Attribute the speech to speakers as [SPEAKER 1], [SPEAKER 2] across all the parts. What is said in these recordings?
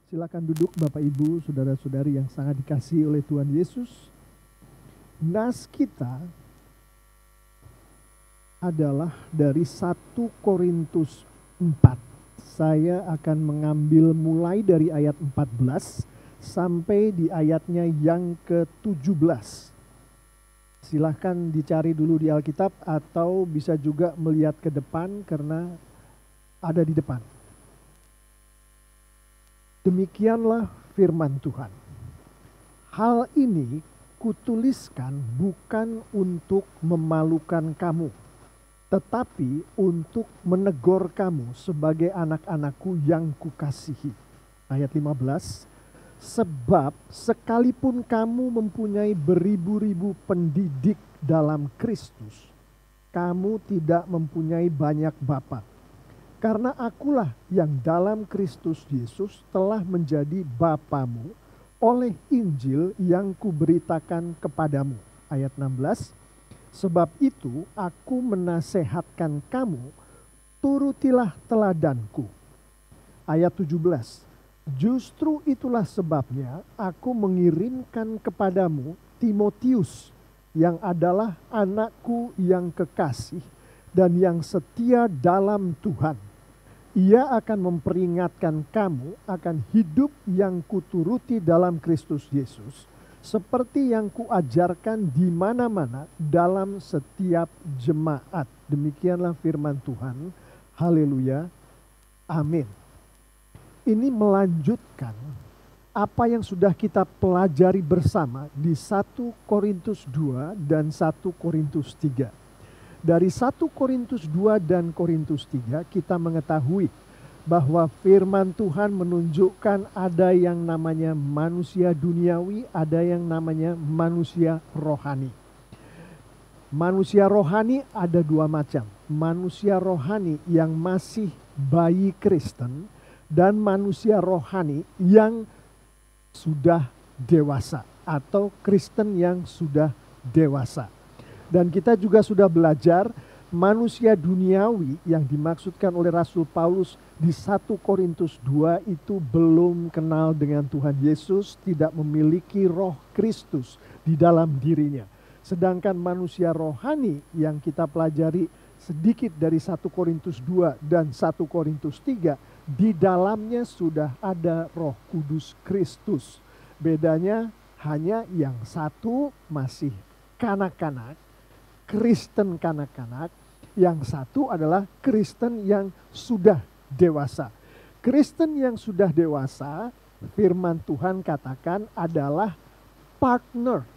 [SPEAKER 1] Silakan duduk Bapak Ibu, saudara-saudari yang sangat dikasihi oleh Tuhan Yesus. Nas kita adalah dari 1 Korintus 4. Saya akan mengambil mulai dari ayat 14 sampai di ayatnya yang ke-17. Silahkan dicari dulu di Alkitab atau bisa juga melihat ke depan karena ada di depan. Demikianlah firman Tuhan. Hal ini kutuliskan bukan untuk memalukan kamu, tetapi untuk menegur kamu sebagai anak-anakku yang kukasihi. Ayat 15, sebab sekalipun kamu mempunyai beribu-ribu pendidik dalam Kristus, kamu tidak mempunyai banyak bapa. Karena akulah yang dalam Kristus Yesus telah menjadi bapamu oleh Injil yang kuberitakan kepadamu. Ayat 16, sebab itu aku menasehatkan kamu, turutilah teladanku. Ayat 17, justru itulah sebabnya aku mengirimkan kepadamu Timotius, yang adalah anakku yang kekasih dan yang setia dalam Tuhan. Ia akan memperingatkan kamu akan hidup yang kuturuti dalam Kristus Yesus, seperti yang kuajarkan di mana-mana dalam setiap jemaat. Demikianlah firman Tuhan. Haleluya. Amin. Ini melanjutkan apa yang sudah kita pelajari bersama di 1 Korintus 2 dan 1 Korintus 3. Dari 1 Korintus 2 dan Korintus 3 kita mengetahui bahwa firman Tuhan menunjukkan ada yang namanya manusia duniawi, ada yang namanya manusia rohani. Manusia rohani ada dua macam. Manusia rohani yang masih bayi Kristen dan manusia rohani yang sudah dewasa atau Kristen yang sudah dewasa. Dan kita juga sudah belajar manusia duniawi yang dimaksudkan oleh Rasul Paulus di 1 Korintus 2 itu belum kenal dengan Tuhan Yesus, tidak memiliki roh Kristus di dalam dirinya. Sedangkan manusia rohani yang kita pelajari sedikit dari 1 Korintus 2 dan 1 Korintus 3, di dalamnya sudah ada Roh Kudus Kristus. Bedanya hanya yang satu masih kanak-kanak, Kristen kanak-kanak, yang satu adalah Kristen yang sudah dewasa. Kristen yang sudah dewasa, firman Tuhan katakan adalah partner,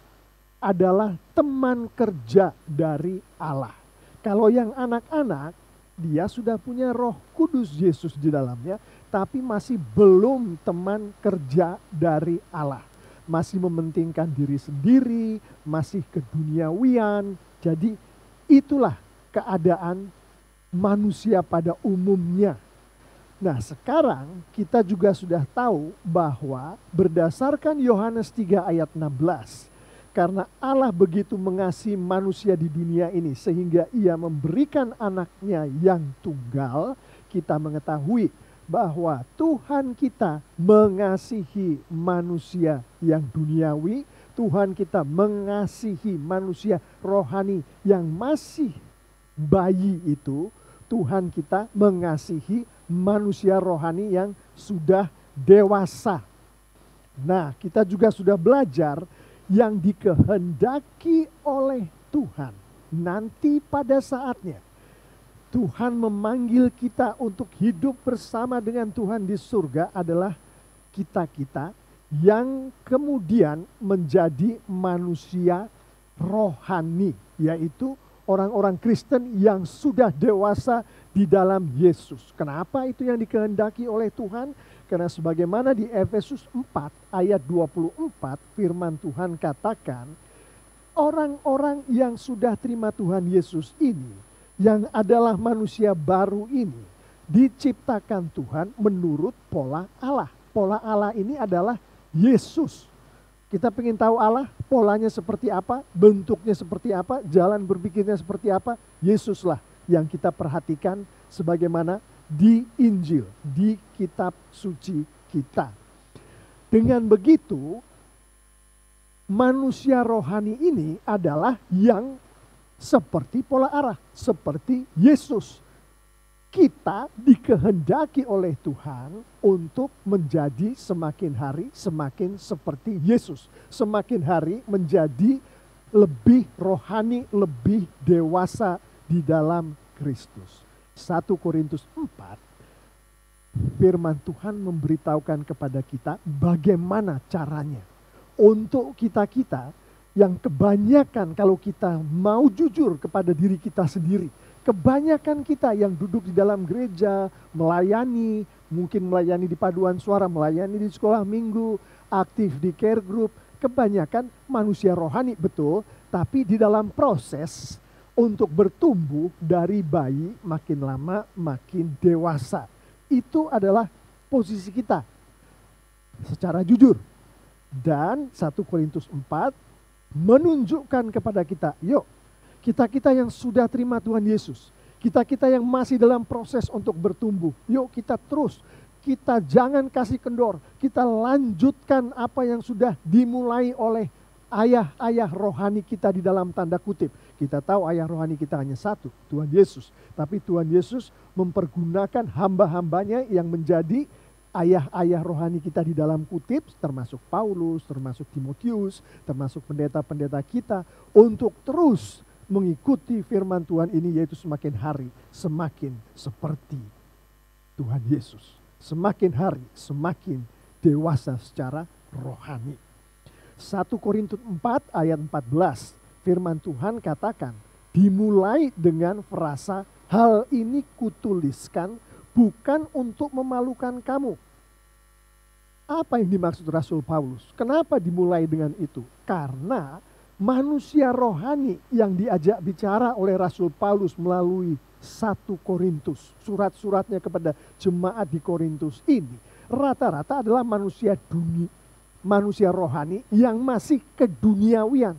[SPEAKER 1] adalah teman kerja dari Allah. Kalau yang anak-anak, dia sudah punya Roh Kudus Yesus di dalamnya, tapi masih belum teman kerja dari Allah. Masih mementingkan diri sendiri, masih keduniawian. Jadi itulah keadaan manusia pada umumnya. Nah, sekarang kita juga sudah tahu bahwa berdasarkan Yohanes 3 ayat 16, karena Allah begitu mengasihi manusia di dunia ini sehingga ia memberikan anaknya yang tunggal, kita mengetahui bahwa Tuhan kita mengasihi manusia yang duniawi, Tuhan kita mengasihi manusia rohani yang masih bayi itu, Tuhan kita mengasihi manusia rohani yang sudah dewasa. Nah, kita juga sudah belajar yang dikehendaki oleh Tuhan nanti pada saatnya. Tuhan memanggil kita untuk hidup bersama dengan Tuhan di surga adalah kita-kita yang kemudian menjadi manusia rohani, yaitu orang-orang Kristen yang sudah dewasa di dalam Yesus. Kenapa itu yang dikehendaki oleh Tuhan? Karena sebagaimana di Efesus 4 ayat 24 firman Tuhan katakan, orang-orang yang sudah terima Tuhan Yesus ini, yang adalah manusia baru ini, diciptakan Tuhan menurut pola Allah. Pola Allah ini adalah Yesus. Kita ingin tahu Allah, polanya seperti apa, bentuknya seperti apa, jalan berpikirnya seperti apa. Yesuslah yang kita perhatikan sebagaimana di Injil, di kitab suci kita. Dengan begitu, manusia rohani ini adalah yang seperti pola arah, seperti Yesus. Kita dikehendaki oleh Tuhan untuk menjadi semakin hari semakin seperti Yesus. Semakin hari menjadi lebih rohani, lebih dewasa di dalam Kristus. 1 Korintus 4, firman Tuhan memberitahukan kepada kita bagaimana caranya. Untuk kita-kita yang kebanyakan kalau kita mau jujur kepada diri kita sendiri, kebanyakan kita yang duduk di dalam gereja, melayani, mungkin melayani di paduan suara, melayani di sekolah minggu, aktif di care group, kebanyakan manusia rohani betul, tapi di dalam proses untuk bertumbuh dari bayi makin lama makin dewasa. Itu adalah posisi kita secara jujur. Dan 1 Korintus 4 menunjukkan kepada kita, yuk kita-kita yang sudah terima Tuhan Yesus, kita-kita yang masih dalam proses untuk bertumbuh, yuk kita terus, kita jangan kasih kendor, kita lanjutkan apa yang sudah dimulai oleh ayah-ayah rohani kita di dalam tanda kutip. Kita tahu ayah rohani kita hanya satu, Tuhan Yesus. Tapi Tuhan Yesus mempergunakan hamba-hambanya yang menjadi ayah-ayah rohani kita di dalam kutip, termasuk Paulus, termasuk Timotius, termasuk pendeta-pendeta kita, untuk terus mengikuti firman Tuhan ini, yaitu semakin hari semakin seperti Tuhan Yesus. Semakin hari semakin dewasa secara rohani. 1 Korintus 4 ayat 14, firman Tuhan katakan, dimulai dengan frasa, hal ini kutuliskan bukan untuk memalukan kamu. Apa yang dimaksud Rasul Paulus? Kenapa dimulai dengan itu? Karena manusia rohani yang diajak bicara oleh Rasul Paulus melalui 1 Korintus, surat-suratnya kepada jemaat di Korintus ini, rata-rata adalah manusia dunia, manusia rohani yang masih keduniawian,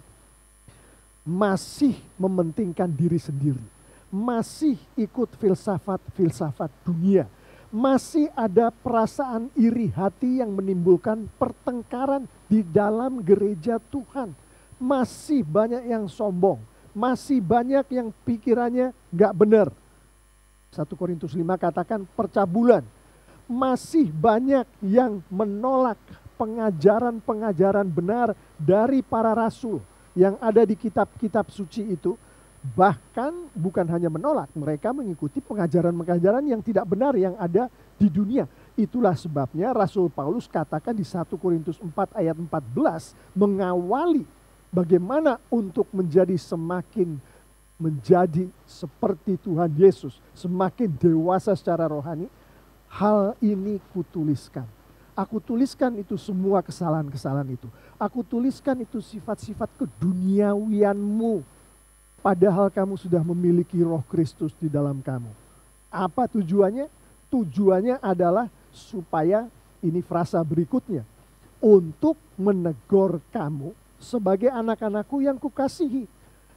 [SPEAKER 1] masih mementingkan diri sendiri, masih ikut filsafat-filsafat dunia, masih ada perasaan iri hati yang menimbulkan pertengkaran di dalam gereja Tuhan. Masih banyak yang sombong, masih banyak yang pikirannya gak benar. 1 Korintus 5 katakan percabulan. Masih banyak yang menolak pengajaran-pengajaran benar dari para rasul yang ada di kitab-kitab suci itu. Bahkan bukan hanya menolak, mereka mengikuti pengajaran-pengajaran yang tidak benar yang ada di dunia. Itulah sebabnya Rasul Paulus katakan di 1 Korintus 4 ayat 14 mengawali bagaimana untuk menjadi semakin menjadi seperti Tuhan Yesus, semakin dewasa secara rohani. Hal ini kutuliskan. Aku tuliskan itu semua kesalahan-kesalahan itu. Aku tuliskan itu sifat-sifat keduniawianmu. Padahal kamu sudah memiliki Roh Kristus di dalam kamu. Apa tujuannya? Tujuannya adalah supaya, ini frasa berikutnya, untuk menegur kamu sebagai anak-anakku yang kukasihi.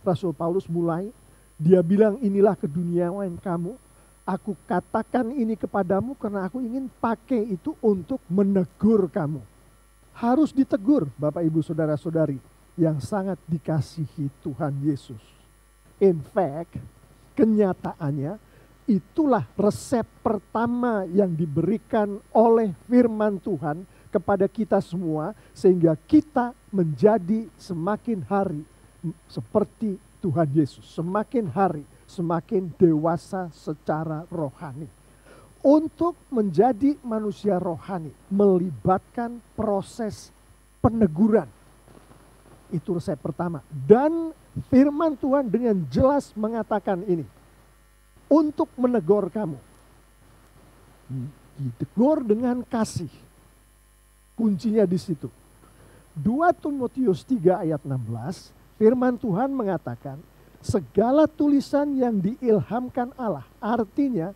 [SPEAKER 1] Rasul Paulus mulai, dia bilang inilah keduniawian kamu. Aku katakan ini kepadamu karena aku ingin pakai itu untuk menegur kamu. Harus ditegur Bapak Ibu Saudara-saudari yang sangat dikasihi Tuhan Yesus. In fact, kenyataannya itulah resep pertama yang diberikan oleh firman Tuhan kepada kita semua, sehingga kita menjadi semakin hari seperti Tuhan Yesus, semakin hari semakin dewasa secara rohani. Untuk menjadi manusia rohani melibatkan proses peneguran. Itu resep pertama. Dan firman Tuhan dengan jelas mengatakan ini. Untuk menegur kamu. Ditegur dengan kasih. Kuncinya di situ. 2 Timotius 3 ayat 16. Firman Tuhan mengatakan. Segala tulisan yang diilhamkan Allah. Artinya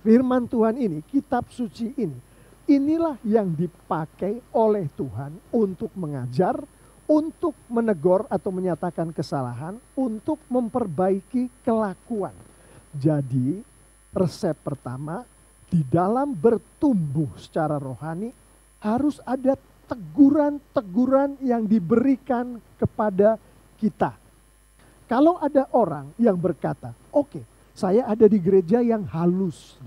[SPEAKER 1] firman Tuhan ini, kitab suci ini. Inilah yang dipakai oleh Tuhan untuk mengajar, untuk menegur atau menyatakan kesalahan, untuk memperbaiki kelakuan. Jadi resep pertama di dalam bertumbuh secara rohani harus ada teguran-teguran yang diberikan kepada kita. Kalau ada orang yang berkata, oke, saya ada di gereja yang halus.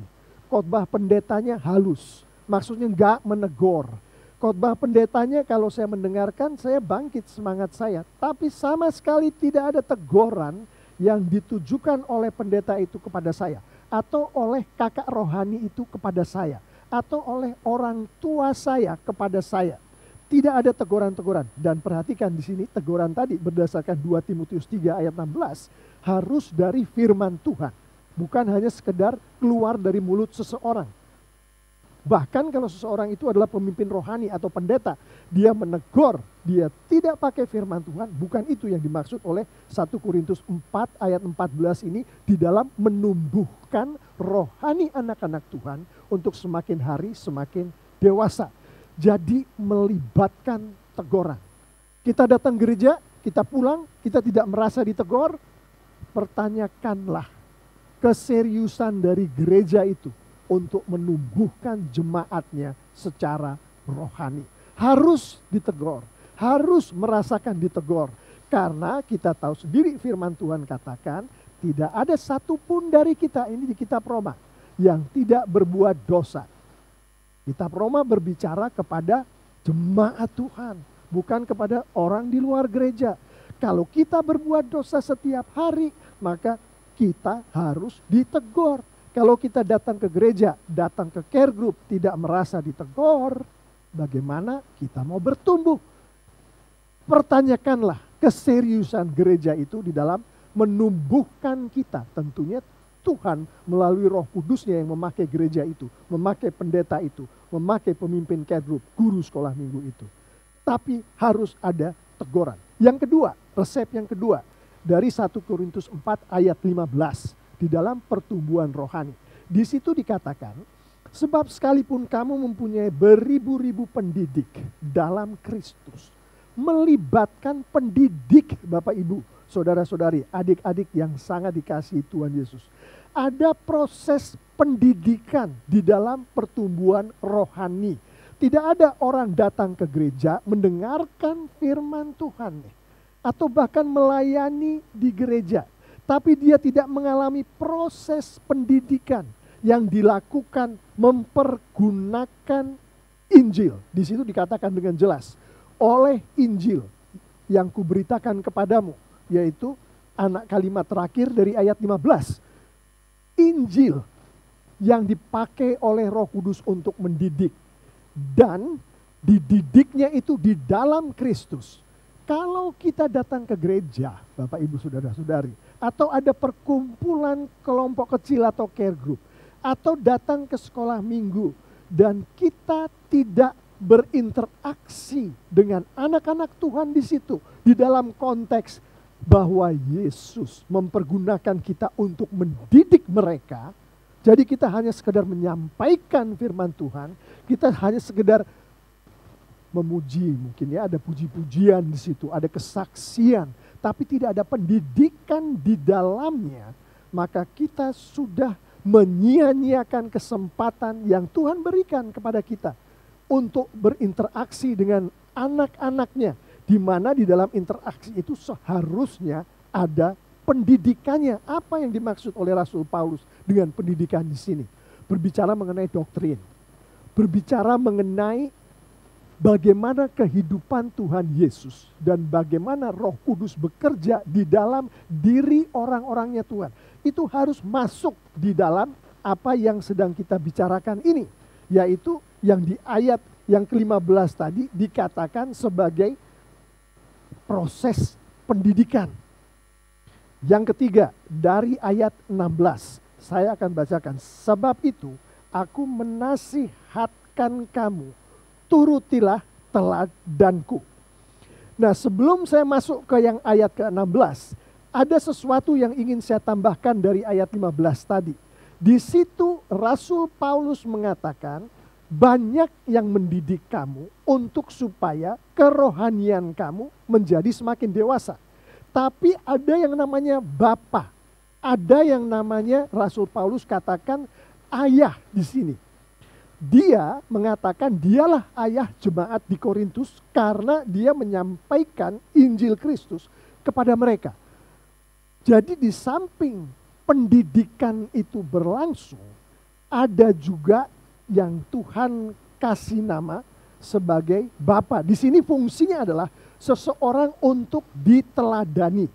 [SPEAKER 1] Khotbah pendetanya halus. Maksudnya nggak menegur. Khotbah pendetanya kalau saya mendengarkan, saya bangkit semangat saya. Tapi sama sekali tidak ada teguran yang ditujukan oleh pendeta itu kepada saya. Atau oleh kakak rohani itu kepada saya. Atau oleh orang tua saya kepada saya. Tidak ada teguran-teguran. Dan perhatikan di sini teguran tadi berdasarkan 2 Timotius 3 ayat 16 harus dari firman Tuhan. Bukan hanya sekedar keluar dari mulut seseorang. Bahkan kalau seseorang itu adalah pemimpin rohani atau pendeta, dia menegur, dia tidak pakai firman Tuhan, bukan itu yang dimaksud oleh 1 Korintus 4 ayat 14 ini di dalam menumbuhkan rohani anak-anak Tuhan untuk semakin hari semakin dewasa. Jadi melibatkan teguran. Kita datang gereja, kita pulang, kita tidak merasa ditegur, pertanyakanlah keseriusan dari gereja itu untuk menumbuhkan jemaatnya secara rohani. Harus ditegur, harus merasakan ditegur. Karena kita tahu sendiri firman Tuhan katakan, tidak ada satupun dari kita, ini di kitab Roma, yang tidak berbuat dosa. Kitab Roma berbicara kepada jemaat Tuhan, bukan kepada orang di luar gereja. Kalau kita berbuat dosa setiap hari, maka kita harus ditegur. Kalau kita datang ke gereja, datang ke care group, tidak merasa ditegur, bagaimana kita mau bertumbuh? Pertanyakanlah keseriusan gereja itu di dalam menumbuhkan kita. Tentunya Tuhan melalui Roh Kudusnya yang memakai gereja itu, memakai pendeta itu, memakai pemimpin care group, guru sekolah minggu itu. Tapi harus ada teguran. Yang kedua, resep yang kedua dari 1 Korintus 4 ayat 15 di dalam pertumbuhan rohani. Di situ dikatakan, sebab sekalipun kamu mempunyai beribu-ribu pendidik dalam Kristus, melibatkan pendidik Bapak Ibu, saudara-saudari, adik-adik yang sangat dikasihi Tuhan Yesus. Ada proses pendidikan di dalam pertumbuhan rohani. Tidak ada orang datang ke gereja mendengarkan firman Tuhan atau bahkan melayani di gereja, tapi dia tidak mengalami proses pendidikan yang dilakukan mempergunakan Injil. Di situ dikatakan dengan jelas, oleh Injil yang kuberitakan kepadamu, yaitu anak kalimat terakhir dari ayat 15. Injil yang dipakai oleh Roh Kudus untuk mendidik. Dan dididiknya itu di dalam Kristus. Kalau kita datang ke gereja, Bapak Ibu Saudara-saudari, atau ada perkumpulan kelompok kecil atau care group, atau datang ke sekolah minggu, dan kita tidak berinteraksi dengan anak-anak Tuhan di situ, di dalam konteks bahwa Yesus mempergunakan kita untuk mendidik mereka. Jadi kita hanya sekedar menyampaikan firman Tuhan, kita hanya sekedar memuji, mungkin ya ada puji-pujian di situ, ada kesaksian, tapi tidak ada pendidikan di dalamnya, maka kita sudah menyia-nyiakan kesempatan yang Tuhan berikan kepada kita untuk berinteraksi dengan anak-anaknya, di mana di dalam interaksi itu seharusnya ada pendidikannya. Apa yang dimaksud oleh Rasul Paulus dengan pendidikan di sini? Berbicara mengenai doktrin, berbicara mengenai bagaimana kehidupan Tuhan Yesus dan bagaimana Roh Kudus bekerja di dalam diri orang-orangnya Tuhan. Itu harus masuk di dalam apa yang sedang kita bicarakan ini, yaitu yang di ayat yang ke-15 tadi dikatakan sebagai proses pendidikan. Yang ketiga, dari ayat 16, saya akan bacakan. Sebab itu, aku menasihatkan kamu, turutilah teladanku. Nah, sebelum saya masuk ke yang ayat ke-16, ada sesuatu yang ingin saya tambahkan dari ayat 15 tadi. Di situ Rasul Paulus mengatakan, banyak yang mendidik kamu untuk supaya kerohanian kamu menjadi semakin dewasa. Tapi ada yang namanya bapa, ada yang namanya Rasul Paulus katakan ayah di sini. Dia mengatakan dialah ayah jemaat di Korintus karena dia menyampaikan Injil Kristus kepada mereka. Jadi di samping pendidikan itu berlangsung, ada juga yang Tuhan kasih nama sebagai Bapa. Di sini fungsinya adalah seseorang untuk diteladani.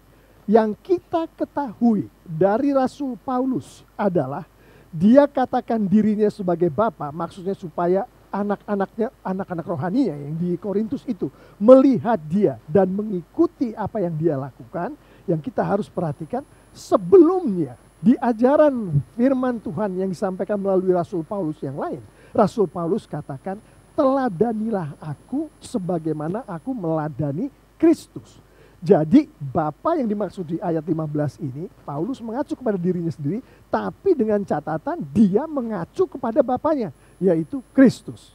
[SPEAKER 1] Yang kita ketahui dari Rasul Paulus adalah dia katakan dirinya sebagai Bapa, maksudnya supaya anak-anaknya, anak-anak rohaninya yang di Korintus itu melihat dia dan mengikuti apa yang dia lakukan. Yang kita harus perhatikan sebelumnya di ajaran firman Tuhan yang disampaikan melalui Rasul Paulus yang lain. Rasul Paulus katakan, teladanilah aku sebagaimana aku meladani Kristus. Jadi Bapa yang dimaksud di ayat 15 ini, Paulus mengacu kepada dirinya sendiri, tapi dengan catatan dia mengacu kepada Bapanya, yaitu Kristus.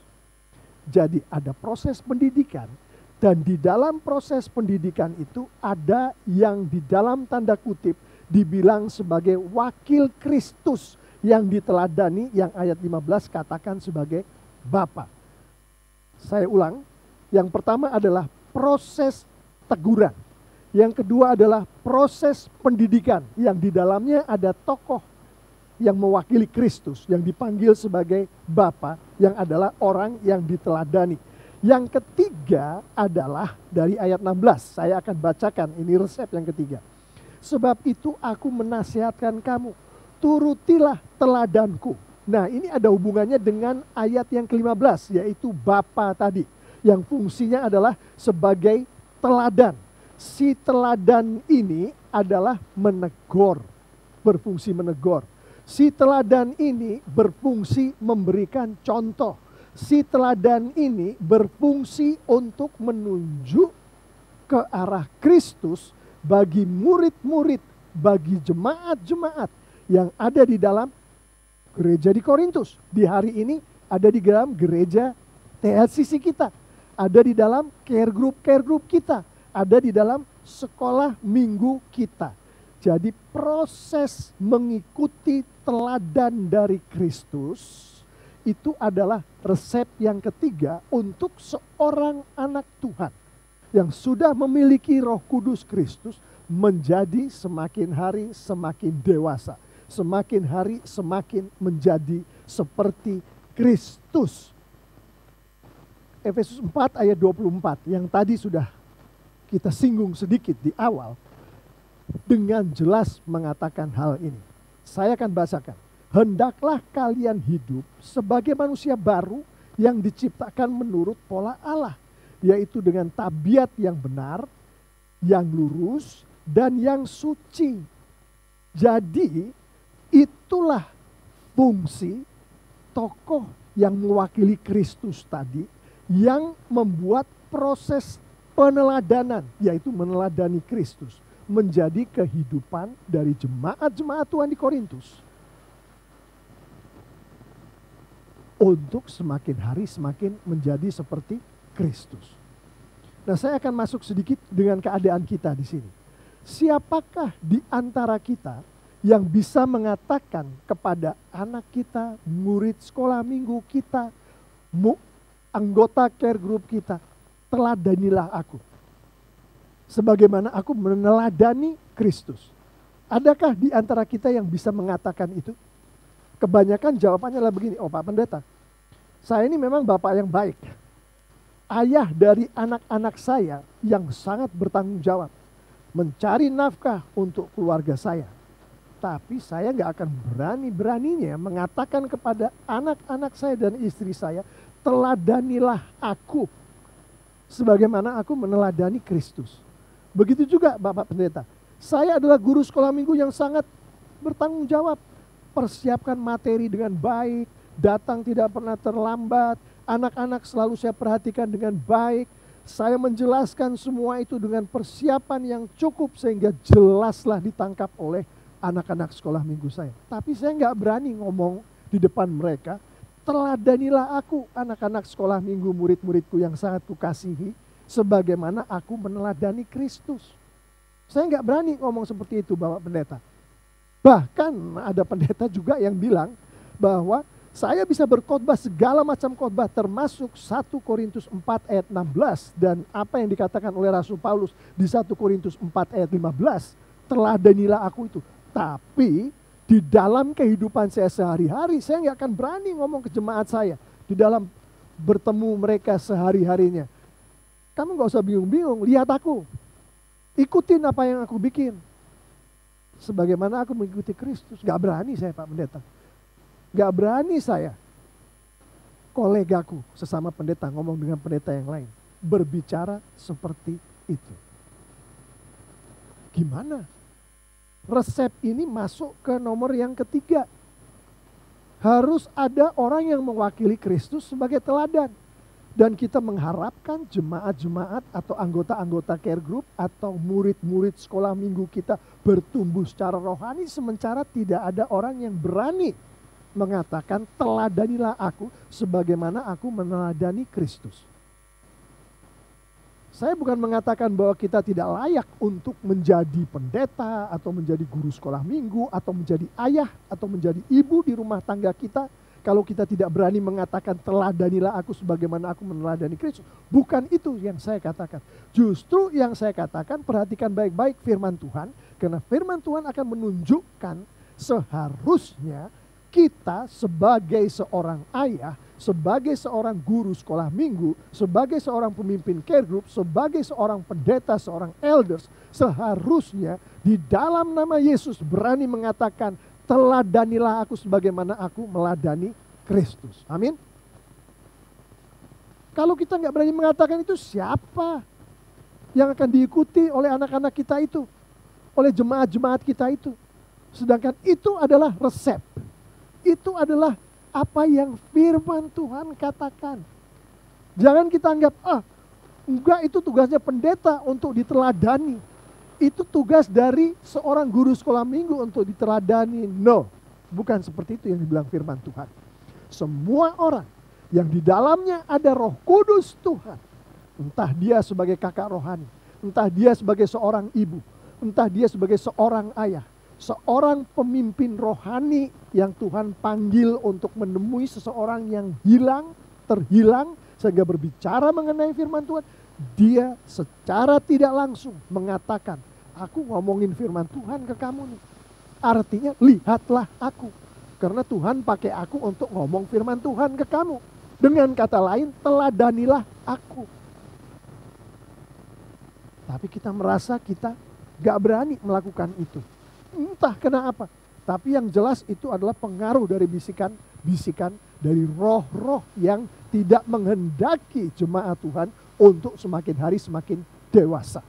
[SPEAKER 1] Jadi ada proses pendidikan, dan di dalam proses pendidikan itu ada yang di dalam tanda kutip dibilang sebagai wakil Kristus yang diteladani, yang ayat 15 katakan sebagai Bapa. Saya ulang, yang pertama adalah proses teguran. Yang kedua adalah proses pendidikan yang di dalamnya ada tokoh yang mewakili Kristus yang dipanggil sebagai Bapa, yang adalah orang yang diteladani. Yang ketiga adalah dari ayat 16, saya akan bacakan, ini resep yang ketiga. Sebab itu aku menasihatkan kamu, turutilah teladanku. Nah, ini ada hubungannya dengan ayat yang ke-15, yaitu Bapa tadi, yang fungsinya adalah sebagai teladan. Si teladan ini adalah menegur, berfungsi menegur. Si teladan ini berfungsi memberikan contoh. Si teladan ini berfungsi untuk menunjuk ke arah Kristus bagi murid-murid, bagi jemaat-jemaat yang ada di dalam gereja di Korintus. Di hari ini ada di dalam gereja TLCC kita, ada di dalam care group kita, ada di dalam sekolah minggu kita. Jadi proses mengikuti teladan dari Kristus itu adalah resep yang ketiga untuk seorang anak Tuhan yang sudah memiliki Roh Kudus Kristus menjadi semakin hari semakin dewasa, semakin hari semakin menjadi seperti Kristus. Efesus 4 ayat 24 yang tadi sudah kita singgung sedikit di awal, dengan jelas mengatakan hal ini. Saya akan bacakan. Hendaklah kalian hidup sebagai manusia baru yang diciptakan menurut pola Allah, yaitu dengan tabiat yang benar, yang lurus, dan yang suci. Jadi itulah fungsi tokoh yang mewakili Kristus tadi, yang membuat proses peneladanan, yaitu meneladani Kristus, menjadi kehidupan dari jemaat-jemaat Tuhan di Korintus. Untuk semakin hari semakin menjadi seperti Kristus. Nah, saya akan masuk sedikit dengan keadaan kita di sini. Siapakah di antara kita yang bisa mengatakan kepada anak kita, murid sekolah minggu kita, anggota care group kita, teladanilah aku sebagaimana aku meneladani Kristus? Adakah di antara kita yang bisa mengatakan itu? Kebanyakan jawabannya adalah begini, oh Pak Pendeta, saya ini memang bapak yang baik. Ayah dari anak-anak saya yang sangat bertanggung jawab. Mencari nafkah untuk keluarga saya. Tapi saya nggak akan berani-beraninya mengatakan kepada anak-anak saya dan istri saya, teladanilah aku sebagaimana aku meneladani Kristus. Begitu juga Bapak Pendeta. Saya adalah guru sekolah minggu yang sangat bertanggung jawab. Persiapkan materi dengan baik, datang tidak pernah terlambat, anak-anak selalu saya perhatikan dengan baik. Saya menjelaskan semua itu dengan persiapan yang cukup sehingga jelaslah ditangkap oleh anak-anak sekolah minggu saya. Tapi saya nggak berani ngomong di depan mereka, teladanilah aku anak-anak sekolah minggu murid-muridku yang sangat kukasihi, sebagaimana aku meneladani Kristus. Saya nggak berani ngomong seperti itu Bapak Pendeta. Bahkan ada pendeta juga yang bilang bahwa Saya bisa berkhotbah segala macam khotbah termasuk 1 Korintus 4 ayat 16 dan apa yang dikatakan oleh Rasul Paulus di 1 Korintus 4 ayat 15. Teladanilah aku itu. Tapi di dalam kehidupan saya sehari-hari saya nggak akan berani ngomong ke jemaat saya. Di dalam bertemu mereka sehari-harinya. Kamu nggak usah bingung-bingung, lihat aku. Ikutin apa yang aku bikin. Sebagaimana aku mengikuti Kristus. Nggak berani saya Pak Pendeta. Gak berani saya, kolegaku sesama pendeta ngomong dengan pendeta yang lain. Berbicara seperti itu. Gimana? Resep ini masuk ke nomor yang ketiga. Harus ada orang yang mewakili Kristus sebagai teladan. Dan kita mengharapkan jemaat-jemaat atau anggota-anggota care group atau murid-murid sekolah minggu kita bertumbuh secara rohani sementara tidak ada orang yang berani mengatakan teladanilah aku sebagaimana aku meneladani Kristus. Saya bukan mengatakan bahwa kita tidak layak untuk menjadi pendeta atau menjadi guru sekolah minggu atau menjadi ayah atau menjadi ibu di rumah tangga kita. Kalau kita tidak berani mengatakan teladanilah aku sebagaimana aku meneladani Kristus. Bukan itu yang saya katakan. Justru yang saya katakan perhatikan baik-baik firman Tuhan. Karena firman Tuhan akan menunjukkan seharusnya kita sebagai seorang ayah, sebagai seorang guru sekolah minggu, sebagai seorang pemimpin care group, sebagai seorang pendeta, seorang elders, seharusnya di dalam nama Yesus berani mengatakan, teladanilah aku sebagaimana aku meladani Kristus. Amin. Kalau kita nggak berani mengatakan itu, siapa yang akan diikuti oleh anak-anak kita itu? Oleh jemaat-jemaat kita itu? Sedangkan itu adalah resep. Itu adalah apa yang firman Tuhan katakan. Jangan kita anggap, enggak itu tugasnya pendeta untuk diteladani. Itu tugas dari seorang guru sekolah minggu untuk diteladani. No, bukan seperti itu yang dibilang firman Tuhan. Semua orang yang di dalamnya ada Roh Kudus Tuhan. Entah dia sebagai kakak rohani, entah dia sebagai seorang ibu, entah dia sebagai seorang ayah. Seorang pemimpin rohani yang Tuhan panggil untuk menemui seseorang yang terhilang, sehingga berbicara mengenai firman Tuhan. Dia secara tidak langsung mengatakan, aku ngomongin firman Tuhan ke kamu nih. Artinya lihatlah aku. Karena Tuhan pakai aku untuk ngomong firman Tuhan ke kamu. Dengan kata lain, teladanilah aku. Tapi kita merasa kita gak berani melakukan itu. Entah kenapa, tapi yang jelas itu adalah pengaruh dari bisikan-bisikan dari roh-roh yang tidak menghendaki jemaat Tuhan untuk semakin hari semakin dewasa.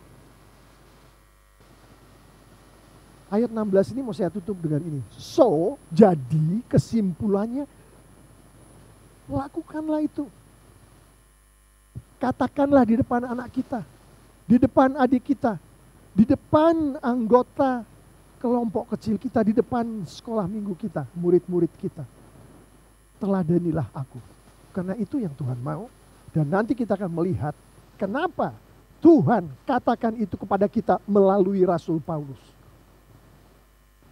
[SPEAKER 1] Ayat 16 ini mau saya tutup dengan ini. So, jadi kesimpulannya, lakukanlah itu. Katakanlah di depan anak kita, di depan adik kita, di depan anggota kelompok kecil kita, di depan sekolah minggu kita, murid-murid kita. Teladanilah aku. Karena itu yang Tuhan mau. Dan nanti kita akan melihat kenapa Tuhan katakan itu kepada kita melalui Rasul Paulus.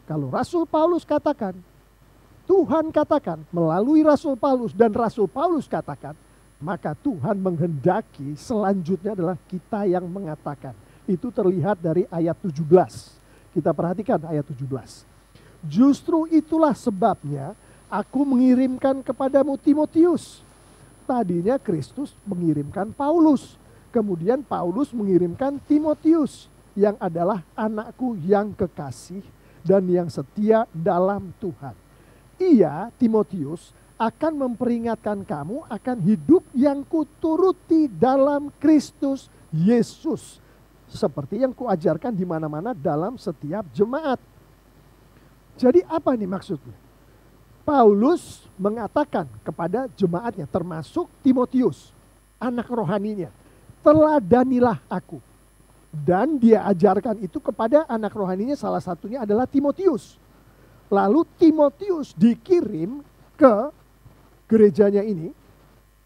[SPEAKER 1] Kalau Rasul Paulus katakan, Tuhan katakan melalui Rasul Paulus dan Rasul Paulus katakan, maka Tuhan menghendaki selanjutnya adalah kita yang mengatakan. Itu terlihat dari ayat 17. Kita perhatikan ayat 17. Justru itulah sebabnya aku mengirimkan kepadamu Timotius. Tadinya Kristus mengirimkan Paulus. Kemudian Paulus mengirimkan Timotius yang adalah anakku yang kekasih dan yang setia dalam Tuhan. Ia, Timotius, akan memperingatkan kamu akan hidup yang kuturuti dalam Kristus Yesus. Seperti yang kuajarkan di mana-mana dalam setiap jemaat. Jadi apa nih maksudnya? Paulus mengatakan kepada jemaatnya termasuk Timotius, anak rohaninya, teladanilah aku. Dan dia ajarkan itu kepada anak rohaninya, salah satunya adalah Timotius. Lalu Timotius dikirim ke gerejanya ini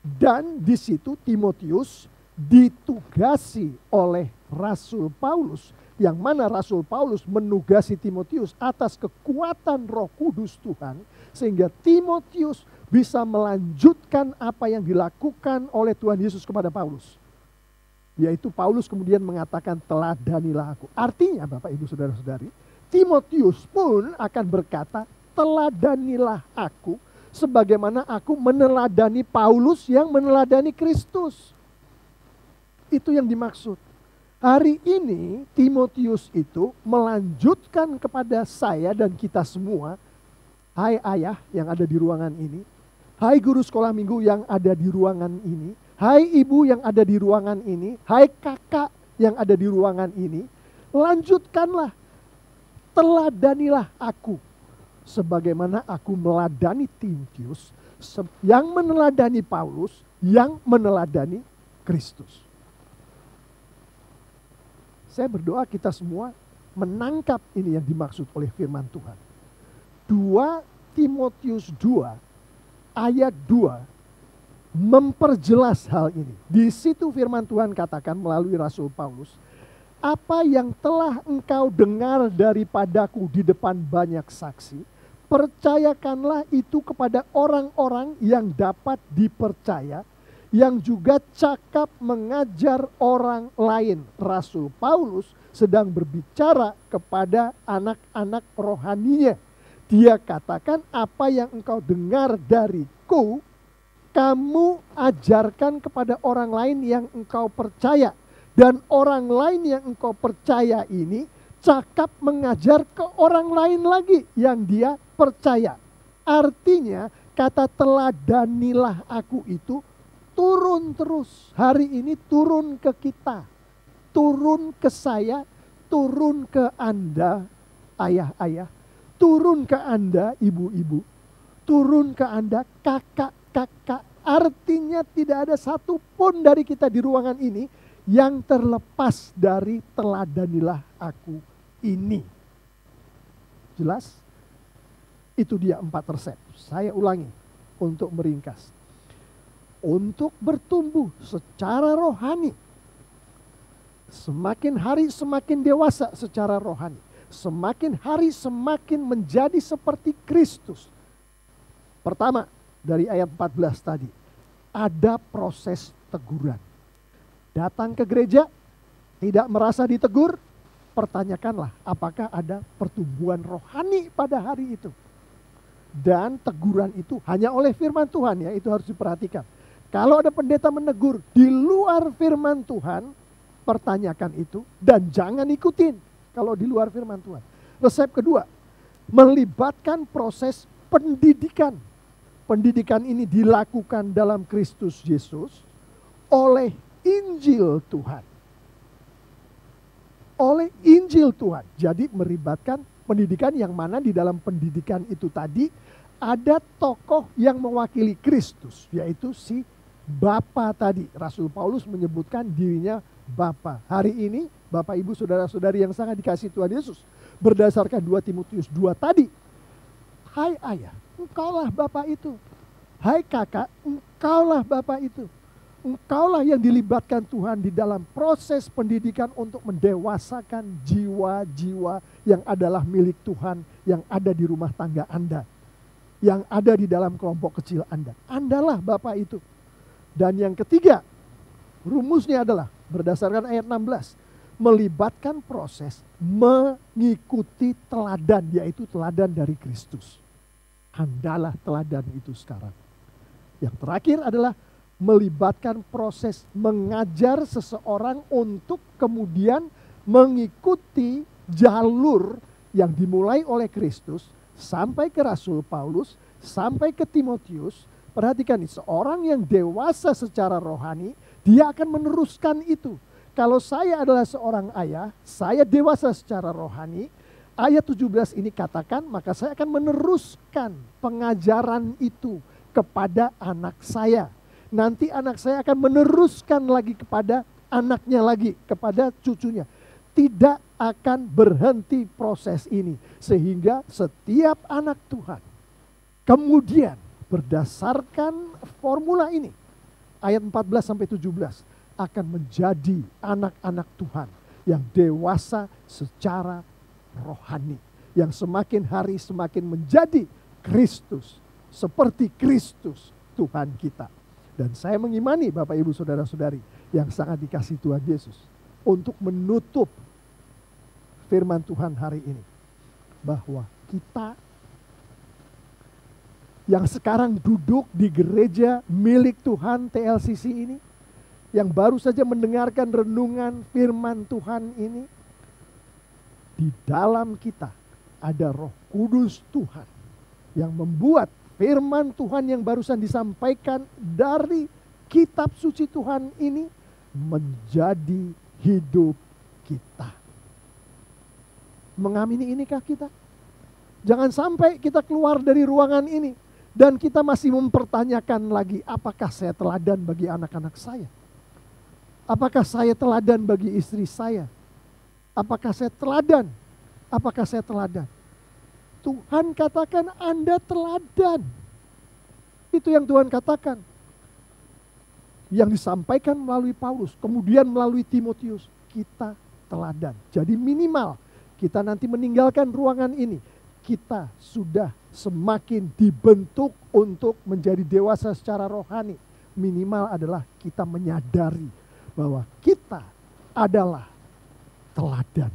[SPEAKER 1] dan di situ Timotius ditugasi oleh Rasul Paulus, yang mana Rasul Paulus menugasi Timotius atas kekuatan Roh Kudus Tuhan, sehingga Timotius bisa melanjutkan apa yang dilakukan oleh Tuhan Yesus kepada Paulus. Yaitu Paulus kemudian mengatakan, teladanilah aku. Artinya Bapak Ibu Saudara-saudari, Timotius pun akan berkata, teladanilah aku sebagaimana aku meneladani Paulus yang meneladani Kristus. Itu yang dimaksud. Hari ini Timotius itu melanjutkan kepada saya dan kita semua, hai ayah yang ada di ruangan ini, hai guru sekolah minggu yang ada di ruangan ini, hai ibu yang ada di ruangan ini, hai kakak yang ada di ruangan ini, lanjutkanlah, teladanilah aku sebagaimana aku meladani Timotius, yang meneladani Paulus, yang meneladani Kristus. Saya berdoa kita semua menangkap ini yang dimaksud oleh firman Tuhan. 2 Timotius 2 ayat 2 memperjelas hal ini. Di situ firman Tuhan katakan melalui Rasul Paulus, apa yang telah engkau dengar daripadaku di depan banyak saksi, percayakanlah itu kepada orang-orang yang dapat dipercaya, yang juga cakap mengajar orang lain. Rasul Paulus sedang berbicara kepada anak-anak rohaninya. Dia katakan, apa yang engkau dengar dariku, kamu ajarkan kepada orang lain yang engkau percaya. Dan orang lain yang engkau percaya ini cakap mengajar ke orang lain lagi yang dia percaya. Artinya kata teladanilah aku itu turun terus. Hari ini turun ke kita, turun ke saya, turun ke Anda ayah-ayah, turun ke Anda ibu-ibu, turun ke Anda kakak-kakak. Artinya tidak ada satupun dari kita di ruangan ini yang terlepas dari teladanilah aku ini. Jelas? Itu dia 4 resep. Saya ulangi untuk meringkas. Untuk bertumbuh secara rohani, semakin hari semakin dewasa secara rohani, semakin hari semakin menjadi seperti Kristus. Pertama, dari ayat 14 tadi, ada proses teguran. Datang ke gereja, tidak merasa ditegur, pertanyakanlah apakah ada pertumbuhan rohani pada hari itu. Dan teguran itu hanya oleh firman Tuhan, ya, itu harus diperhatikan. Kalau ada pendeta menegur di luar firman Tuhan, pertanyakan itu dan jangan ikutin kalau di luar firman Tuhan. Resep kedua, melibatkan proses pendidikan. Pendidikan ini dilakukan dalam Kristus Yesus oleh Injil Tuhan. Oleh Injil Tuhan. Jadi melibatkan pendidikan yang mana di dalam pendidikan itu tadi ada tokoh yang mewakili Kristus, yaitu si Bapa tadi. Rasul Paulus menyebutkan dirinya Bapa. Hari ini Bapak Ibu Saudara-saudari yang sangat dikasihi Tuhan Yesus, berdasarkan 2 Timotius 2 tadi, hai ayah, engkaulah Bapa itu. Hai kakak, engkaulah Bapa itu. Engkaulah yang dilibatkan Tuhan di dalam proses pendidikan untuk mendewasakan jiwa-jiwa yang adalah milik Tuhan, yang ada di rumah tangga Anda, yang ada di dalam kelompok kecil Anda. Andalah Bapa itu. Dan yang ketiga, rumusnya adalah berdasarkan ayat 16, melibatkan proses mengikuti teladan, yaitu teladan dari Kristus. Andalah teladan itu sekarang. Yang terakhir adalah melibatkan proses mengajar seseorang untuk kemudian mengikuti jalur yang dimulai oleh Kristus sampai ke Rasul Paulus, sampai ke Timotius. Perhatikan nih, seorang yang dewasa secara rohani, dia akan meneruskan itu. Kalau saya adalah seorang ayah, saya dewasa secara rohani, ayat 17 ini katakan, maka saya akan meneruskan pengajaran itu kepada anak saya. Nanti anak saya akan meneruskan lagi kepada anaknya lagi, kepada cucunya. Tidak akan berhenti proses ini. Sehingga setiap anak Tuhan kemudian berdasarkan formula ini, ayat 14-17, akan menjadi anak-anak Tuhan yang dewasa secara rohani. Yang semakin hari semakin menjadi Kristus, seperti Kristus Tuhan kita. Dan saya mengimani Bapak Ibu Saudara-saudari yang sangat dikasihi Tuhan Yesus, untuk menutup firman Tuhan hari ini, bahwa kita yang sekarang duduk di gereja milik Tuhan TLCC ini, yang baru saja mendengarkan renungan firman Tuhan ini, di dalam kita ada Roh Kudus Tuhan yang membuat firman Tuhan yang barusan disampaikan dari kitab suci Tuhan ini menjadi hidup kita. Mengamini inikah kita? Jangan sampai kita keluar dari ruangan ini dan kita masih mempertanyakan lagi, apakah saya teladan bagi anak-anak saya? Apakah saya teladan bagi istri saya? Apakah saya teladan? Apakah saya teladan? Tuhan katakan Anda teladan. Itu yang Tuhan katakan. Yang disampaikan melalui Paulus, kemudian melalui Timotius, kita teladan. Jadi minimal kita nanti meninggalkan ruangan ini, kita sudah semakin dibentuk untuk menjadi dewasa secara rohani. Minimal adalah kita menyadari bahwa kita adalah teladan.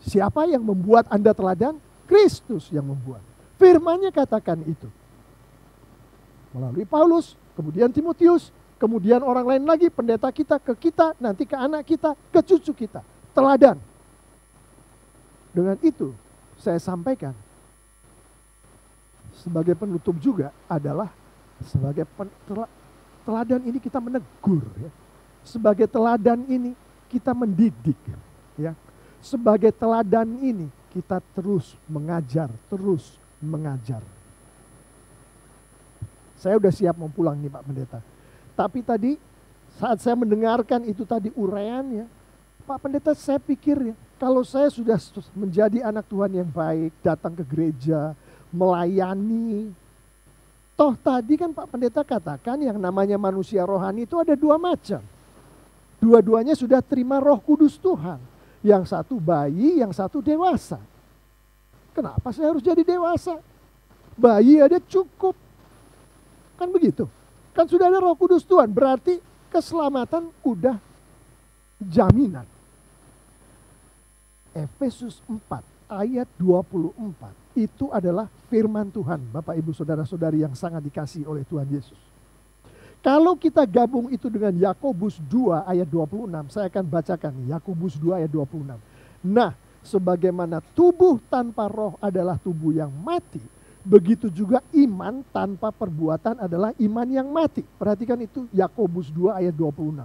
[SPEAKER 1] Siapa yang membuat Anda teladan? Kristus yang membuat. Firman-Nya katakan itu. Melalui Paulus, kemudian Timotius, kemudian orang lain lagi, pendeta kita, nanti ke anak kita, ke cucu kita. Teladan. Dengan itu saya sampaikan sebagai penutup juga adalah sebagai teladan ini kita menegur, ya. Sebagai teladan ini kita mendidik, ya. Sebagai teladan ini kita terus mengajar, terus mengajar. Saya udah siap mau pulang nih Pak Pendeta. Tapi tadi saat saya mendengarkan itu tadi uraiannya, Pak Pendeta, saya pikir ya, kalau saya sudah menjadi anak Tuhan yang baik, datang ke gereja, melayani. Toh tadi kan Pak Pendeta katakan yang namanya manusia rohani itu ada dua macam. Dua-duanya sudah terima Roh Kudus Tuhan. Yang satu bayi, yang satu dewasa. Kenapa saya harus jadi dewasa? Bayi ada cukup. Kan begitu. Kan sudah ada Roh Kudus Tuhan, berarti keselamatan udah jaminan. Efesus 4 ayat 24 itu adalah firman Tuhan, Bapak Ibu Saudara-saudari yang sangat dikasihi oleh Tuhan Yesus. Kalau kita gabung itu dengan Yakobus 2 ayat 26, saya akan bacakan Yakobus 2 ayat 26. Nah, sebagaimana tubuh tanpa roh adalah tubuh yang mati, begitu juga iman tanpa perbuatan adalah iman yang mati. Perhatikan itu Yakobus 2 ayat 26.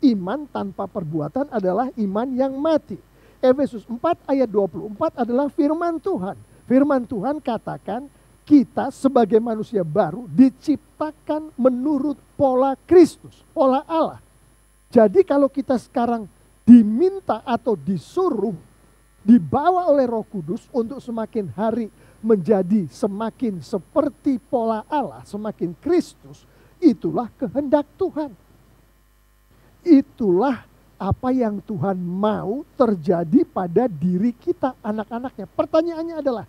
[SPEAKER 1] Iman tanpa perbuatan adalah iman yang mati. Efesus 4 ayat 24 adalah firman Tuhan. Firman Tuhan katakan kita sebagai manusia baru diciptakan menurut pola Kristus, pola Allah. Jadi kalau kita sekarang diminta atau disuruh, dibawa oleh Roh Kudus untuk semakin hari menjadi semakin seperti pola Allah, semakin Kristus, itulah kehendak Tuhan. Itulah apa yang Tuhan mau terjadi pada diri kita, anak-anaknya. Pertanyaannya adalah,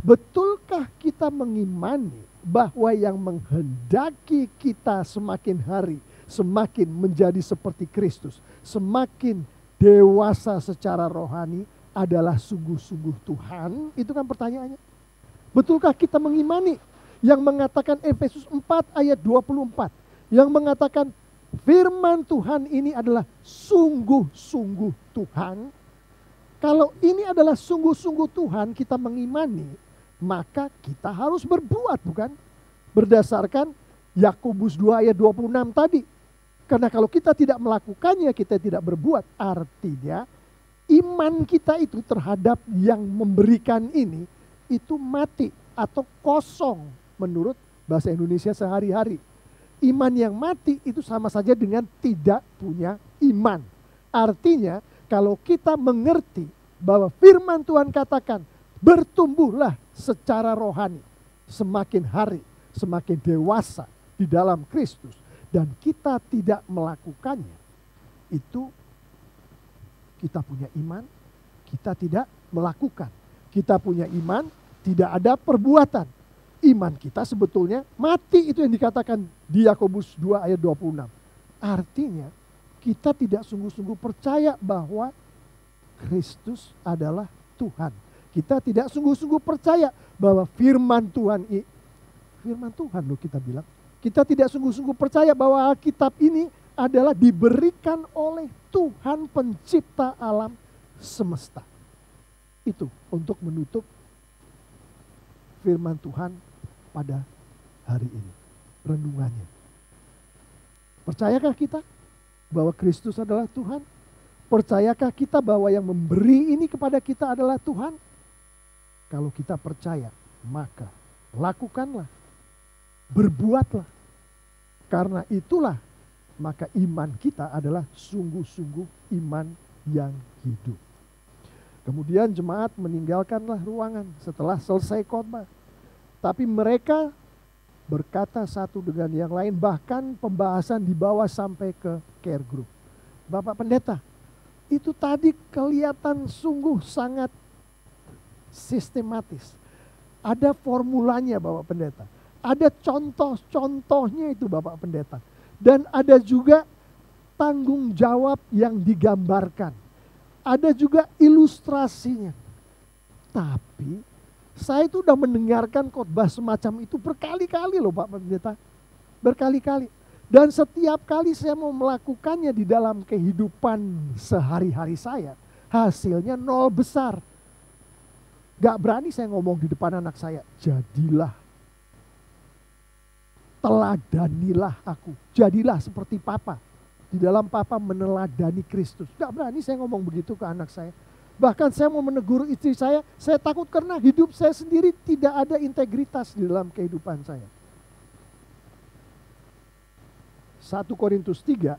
[SPEAKER 1] betulkah kita mengimani bahwa yang menghendaki kita semakin hari, semakin menjadi seperti Kristus, semakin dewasa secara rohani adalah sungguh-sungguh Tuhan? Itu kan pertanyaannya. Betulkah kita mengimani yang mengatakan Efesus 4 ayat 24, yang mengatakan firman Tuhan ini adalah sungguh-sungguh Tuhan? Kalau ini adalah sungguh-sungguh Tuhan, kita mengimani, maka kita harus berbuat, bukan? Berdasarkan Yakobus 2 ayat 26 tadi. Karena kalau kita tidak melakukannya, kita tidak berbuat. Artinya iman kita itu terhadap yang memberikan ini, itu mati atau kosong menurut bahasa Indonesia sehari-hari. Iman yang mati itu sama saja dengan tidak punya iman. Artinya kalau kita mengerti bahwa firman Tuhan katakan bertumbuhlah secara rohani, semakin hari semakin dewasa di dalam Kristus, dan kita tidak melakukannya, itu kita punya iman, kita tidak melakukan. Kita punya iman, tidak ada perbuatan, iman kita sebetulnya mati. Itu yang dikatakan di Yakobus 2 ayat 26. Artinya kita tidak sungguh-sungguh percaya bahwa Kristus adalah Tuhan. Kita tidak sungguh-sungguh percaya bahwa firman Tuhan loh kita bilang. Kita tidak sungguh-sungguh percaya bahwa Alkitab ini adalah diberikan oleh Tuhan pencipta alam semesta. Itu untuk menutup firman Tuhan pada hari ini. Renungannya. Percayakah kita bahwa Kristus adalah Tuhan? Percayakah kita bahwa yang memberi ini kepada kita adalah Tuhan? Kalau kita percaya, maka lakukanlah. Berbuatlah. Karena itulah maka iman kita adalah sungguh-sungguh iman yang hidup. Kemudian jemaat meninggalkanlah ruangan setelah selesai khotbah. Tapi mereka berkata satu dengan yang lain, bahkan pembahasan dibawa sampai ke care group. Bapak Pendeta, itu tadi kelihatan sungguh sangat sistematis. Ada formulanya Bapak Pendeta. Ada contoh-contohnya itu Bapak Pendeta. Dan ada juga tanggung jawab yang digambarkan. Ada juga ilustrasinya. Tapi saya itu udah mendengarkan khotbah semacam itu berkali-kali loh Pak Pendeta. Berkali-kali. Dan setiap kali saya mau melakukannya di dalam kehidupan sehari-hari saya, hasilnya nol besar. Gak berani saya ngomong di depan anak saya, jadilah, teladanilah aku, jadilah seperti Papa. Di dalam Papa meneladani Kristus. Gak berani saya ngomong begitu ke anak saya. Bahkan saya mau menegur istri saya takut karena hidup saya sendiri tidak ada integritas di dalam kehidupan saya. 1 Korintus 3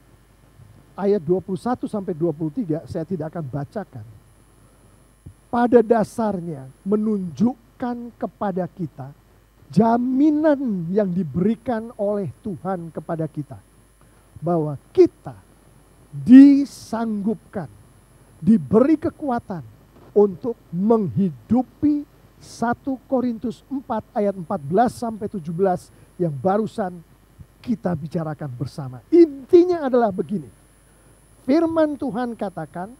[SPEAKER 1] ayat 21 sampai 23 saya tidak akan bacakan. Pada dasarnya menunjukkan kepada kita jaminan yang diberikan oleh Tuhan kepada kita. Bahwa kita disanggupkan, diberi kekuatan untuk menghidupi 1 Korintus 4 ayat 14 sampai 17 yang barusan kita bicarakan bersama. Intinya adalah begini. Firman Tuhan katakan,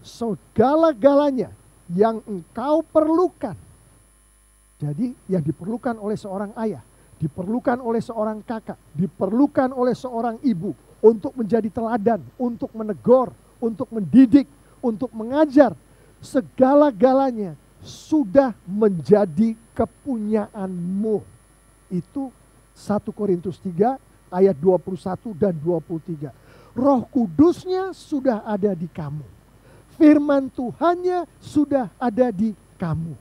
[SPEAKER 1] segala-galanya yang engkau perlukan. Jadi yang diperlukan oleh seorang ayah, diperlukan oleh seorang kakak, diperlukan oleh seorang ibu untuk menjadi teladan, untuk menegur, untuk mendidik, untuk mengajar. Segala-galanya sudah menjadi kepunyaanmu. Itu 1 Korintus 3 ayat 21 dan 23. Roh Kudusnya sudah ada di kamu. Firman Tuhannya sudah ada di kamu.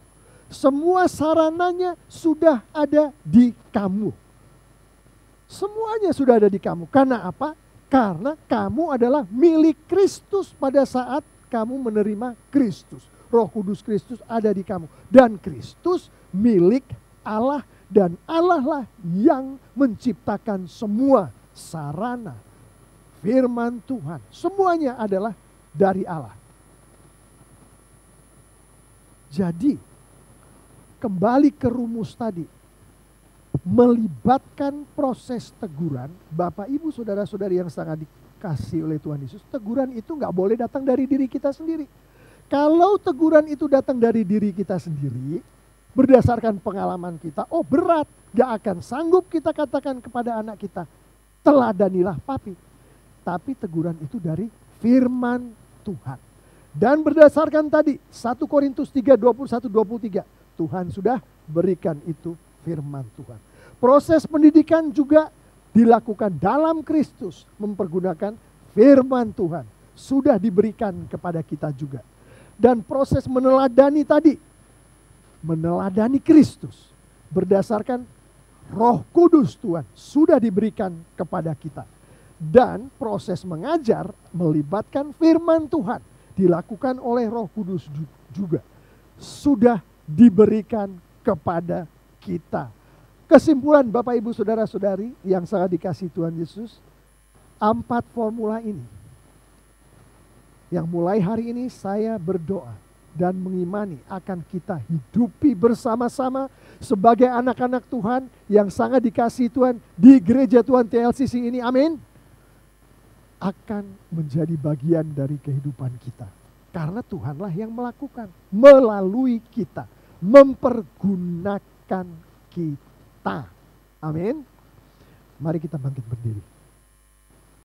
[SPEAKER 1] Semua sarananya sudah ada di kamu. Semuanya sudah ada di kamu. Karena apa? Karena kamu adalah milik Kristus pada saat kamu menerima Kristus. Roh Kudus Kristus ada di kamu. Dan Kristus milik Allah. Dan Allah lah yang menciptakan semua sarana, firman Tuhan. Semuanya adalah dari Allah. Jadi, kembali ke rumus tadi. Melibatkan proses teguran, Bapak Ibu Saudara-saudari yang sangat dikasih oleh Tuhan Yesus. Teguran itu gak boleh datang dari diri kita sendiri. Kalau teguran itu datang dari diri kita sendiri, berdasarkan pengalaman kita, oh berat, gak akan sanggup kita katakan kepada anak kita, teladanilah papi. Tapi teguran itu dari firman Tuhan. Dan berdasarkan tadi 1 Korintus 3, 21, 23, Tuhan sudah berikan itu firman Tuhan. Proses pendidikan juga dilakukan dalam Kristus, mempergunakan firman Tuhan. Sudah diberikan kepada kita juga. Dan proses meneladani tadi, meneladani Kristus berdasarkan Roh Kudus Tuhan sudah diberikan kepada kita. Dan proses mengajar melibatkan firman Tuhan dilakukan oleh Roh Kudus juga sudah diberikan kepada kita. Kesimpulan Bapak Ibu Saudara-saudari yang sangat dikasihi Tuhan Yesus, 4 formula ini yang mulai hari ini saya berdoa dan mengimani akan kita hidupi bersama-sama sebagai anak-anak Tuhan yang sangat dikasihi Tuhan di gereja Tuhan TLCC ini, amin, akan menjadi bagian dari kehidupan kita. Karena Tuhanlah yang melakukan melalui kita, mempergunakan kita. Amin. Mari kita bangkit berdiri.